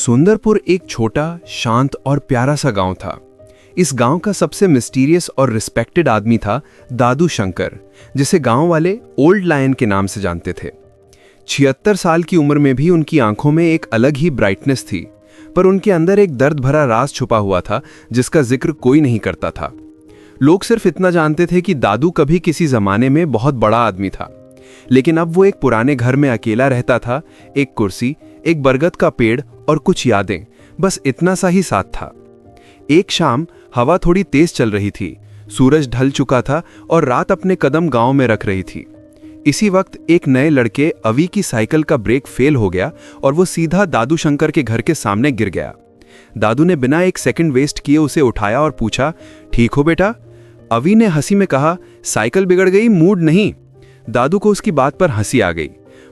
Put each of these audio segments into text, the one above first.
सुंदरपुर एक छोटा, शांत और प्यारा सा गांव था। इस गांव का सबसे मिस्टीरियस और रिस्पेक्टेड आदमी था दादू शंकर, जिसे गांव वाले ओल्ड लायन के नाम से जानते थे। 76 साल की उम्र में भी उनकी आंखों में एक अलग ही ब्राइटनेस थी, पर उनके अंदर एक दर्द भरा राज छुपा हुआ था जिसका जिक्र कोई नहीं करता था। लोग सिर्फ इतना जानते थे कि दादू कभी किसी जमाने में बहुत बड़ा आदमी था, लेकिन अब वो एक पुराने घर में अकेला रहता था। एक कुर्सी, एक बरगद का पेड़ और कुछ यादें, बस इतना सा ही साथ था। एक शाम हवा थोड़ी तेज चल रही थी, सूरज ढल चुका था और रात अपने कदम गांव में रख रही थी। इसी वक्त एक नए लड़के अवी की साइकिल का ब्रेक फेल हो गया और वो सीधा दादू शंकर के घर के सामने गिर गया। दादू ने बिना एक सेकंड वेस्ट किए उसे उठाया और पूछा, ठीक हो बेटा? अवी ने हंसी में कहा, साइकिल बिगड़ गई, मूड नहीं। दादू को उसकी बात पर हंसी आ गई।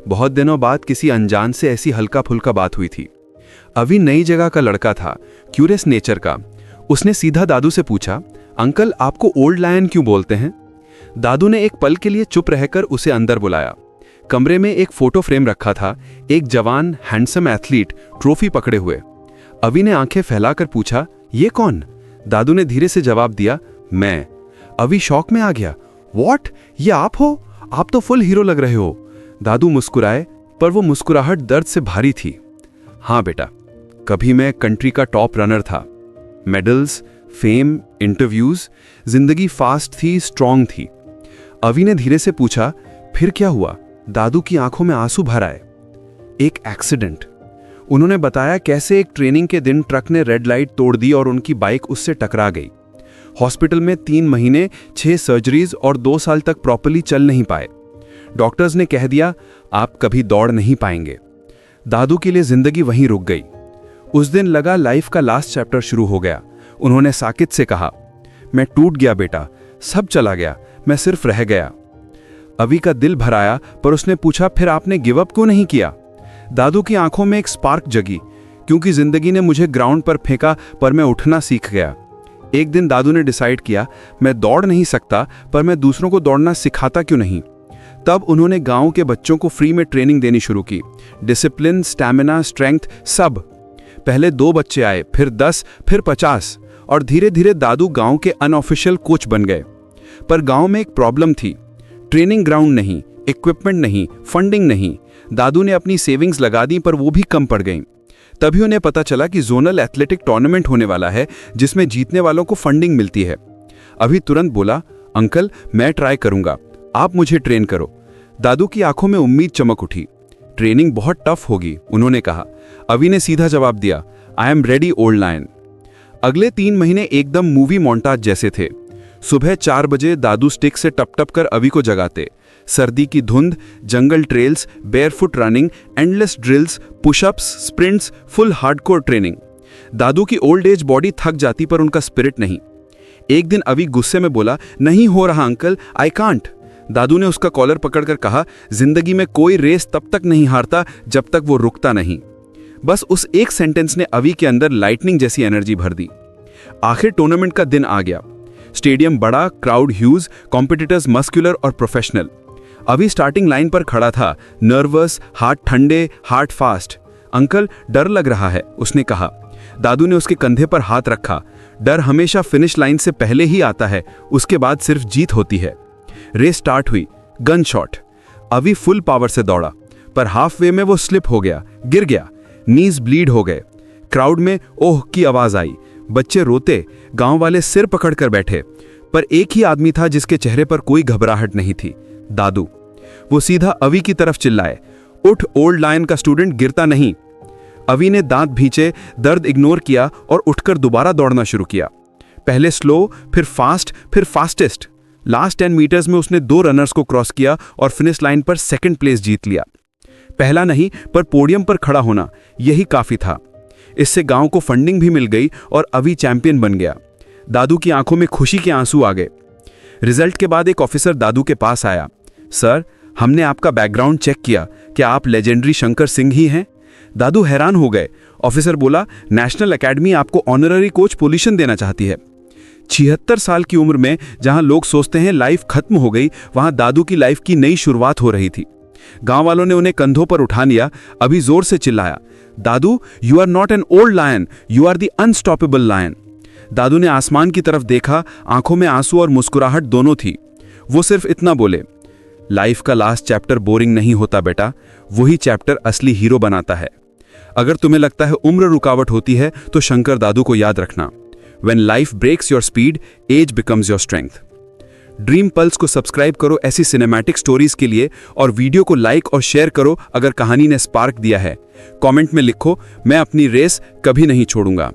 बहुत दिनों बाद किसी अनजान से ऐसी हल्का फुल्का बात हुई थी। अवी नई जगह का लड़का था, क्यूरियस नेचर का। उसने सीधा दादू से पूछा, अंकल आपको ओल्ड लायन क्यों बोलते हैं? दादू ने एक पल के लिए चुप रहकर उसे अंदर बुलाया। कमरे में एक फोटो फ्रेम रखा था, एक जवान हैंडसम एथलीट ट्रॉफी पकड़े हुए। अवी ने आंखें फैलाकर पूछा, ये कौन? दादू ने धीरे से जवाब दिया, मैं। अवी शॉक में आ गया, व्हाट, ये आप हो? आप तो फुल हीरो लग रहे हो। दादू मुस्कुराए, पर वो मुस्कुराहट दर्द से भारी थी। हाँ बेटा, कभी मैं कंट्री का टॉप रनर था। मेडल्स, फेम, इंटरव्यूज, जिंदगी फास्ट थी, स्ट्रांग थी। अवी ने धीरे से पूछा, फिर क्या हुआ? दादू की आंखों में आंसू भर आए। एक एक्सीडेंट। उन्होंने बताया कैसे एक ट्रेनिंग के दिन ट्रक ने रेड लाइट तोड़ दी और उनकी बाइक उससे टकरा गई। हॉस्पिटल में 3 महीने, 6 सर्जरीज और 2 साल तक प्रॉपर्ली चल नहीं पाए। डॉक्टर्स ने कह दिया, आप कभी दौड़ नहीं पाएंगे। दादू के लिए जिंदगी वहीं रुक गई। उस दिन लगा लाइफ का लास्ट चैप्टर शुरू हो गया। उन्होंने साकित से कहा, मैं टूट गया बेटा, सब चला गया, मैं सिर्फ रह गया। अवी का दिल भर आया, पर उसने पूछा, फिर आपने गिव अप क्यों नहीं किया? दादू की आंखों में एक स्पार्क जगी, क्योंकि जिंदगी ने मुझे ग्राउंड पर फेंका, पर मैं उठना सीख गया। एक दिन दादू ने डिसाइड किया, मैं दौड़ नहीं सकता, पर मैं दूसरों को दौड़ना सिखाता क्यों नहीं। तब उन्होंने गांव के बच्चों को फ्री में ट्रेनिंग देनी शुरू की। डिसिप्लिन, स्टैमिना, स्ट्रेंथ, सब। पहले 2 बच्चे आए, फिर 10, फिर 50, और धीरे धीरे दादू गांव के अनऑफिशियल कोच बन गए। पर गांव में एक प्रॉब्लम थी, ट्रेनिंग ग्राउंड नहीं, इक्विपमेंट नहीं, फंडिंग नहीं। दादू ने अपनी सेविंग्स लगा दी, पर वो भी कम पड़ गई। तभी उन्हें पता चला कि जोनल एथलेटिक टूर्नामेंट होने वाला है, जिसमें जीतने वालों को फंडिंग मिलती है। अभी तुरंत बोला, अंकल मैं ट्राई करूंगा, आप मुझे ट्रेन करो। दादू की आंखों में उम्मीद चमक उठी। ट्रेनिंग बहुत टफ होगी, उन्होंने कहा। अवी ने सीधा जवाब दिया, I am ready old lion. अगले 3 महीने एकदम मूवी मोन्टाज जैसे थे। सुबह 4 बजे दादू स्टिक से टप टप कर अवी को जगाते। सर्दी की धुंध, जंगल trails, barefoot running, endless drills, pushups, sprints, full hardcore training. दादू की ओल्ड एज बॉडी थक जाती, पर उनका स्पिरिट नहीं। एक दिन अवी गुस्से में बोला, नहीं हो रहा अंकल, आई कांट। दादू ने उसका कॉलर पकड़कर कहा, जिंदगी में कोई रेस तब तक नहीं हारता जब तक वो रुकता नहीं। बस उस एक सेंटेंस ने अवी के अंदर लाइटनिंग जैसी एनर्जी भर दी। आखिर टूर्नामेंट का दिन आ गया। स्टेडियम बड़ा, क्राउड ह्यूज, कॉम्पिटिटर्स मस्कुलर और प्रोफेशनल। अभी स्टार्टिंग लाइन पर खड़ा था, नर्वस, हाथ ठंडे, हार्ट फास्ट। अंकल डर लग रहा है, उसने कहा। दादू ने उसके कंधे पर हाथ रखा। डर हमेशा फिनिश लाइन से पहले ही आता है, उसके बाद सिर्फ जीत होती है। रेस स्टार्ट हुई, गन शॉट। अभी फुल पावर से दौड़ा, पर हाफ वे में वो स्लिप हो गया, गिर गया, नीज ब्लीड हो गए। क्राउड में ओह की आवाज आई। बच्चे रोते, गांव वाले सिर पकड़कर बैठे, पर एक ही आदमी था जिसके चेहरे पर कोई घबराहट नहीं थी, दादू। वो सीधा अवी की तरफ चिल्लाए, उठ ओल्ड लायन का स्टूडेंट, गिरता नहीं। अवी ने दांत भींचे, दर्द इग्नोर किया और उठकर दोबारा दौड़ना शुरू किया। पहले स्लो, फिर फास्ट, फिर फास्टेस्ट। लास्ट 10 मीटर्स में उसने 2 रनर्स को क्रॉस किया और फिनिश लाइन पर 2nd प्लेस जीत लिया। पहला नहीं, पर पोडियम पर खड़ा होना, यही काफी था। इससे गांव को फंडिंग भी मिल गई और अवी चैंपियन बन गया। दादू की आंखों में खुशी के आंसू आ गए। रिजल्ट के बाद एक ऑफिसर दादू के पास आया, सर हमने आपका बैकग्राउंड चेक किया, क्या आप लेजेंडरी शंकर सिंह ही हैं? दादू हैरान हो गए। ऑफिसर बोला, नेशनल एकेडमी आपको ऑनररी कोच पोजीशन देना चाहती है। 76 साल की उम्र में जहां लोग सोचते हैं लाइफ खत्म हो गई, वहां दादू की लाइफ की नई शुरुआत हो रही थी। गांव वालों ने उन्हें कंधों पर उठा लिया, अभी जोर से चिल्लाया, दादू, you are not an old lion, you are the unstoppable lion. दादू ने आसमान की तरफ देखा, आंखों में आंसू और मुस्कुराहट दोनों थी। वो सिर्फ इतना बोले, लाइफ का लास्ट चैप्टर बोरिंग नहीं होता बेटा, वही चैप्टर असली हीरो बनाता है। अगर तुम्हें लगता है उम्र रुकावट होती है तो शंकर दादू को याद रखना, when life breaks your speed, age becomes your strength. Dream Pulse को सब्सक्राइब करो ऐसी सिनेमैटिक स्टोरीज के लिए, और वीडियो को लाइक और शेयर करो अगर कहानी ने स्पार्क दिया है। कमेंट में लिखो, मैं अपनी रेस कभी नहीं छोड़ूंगा।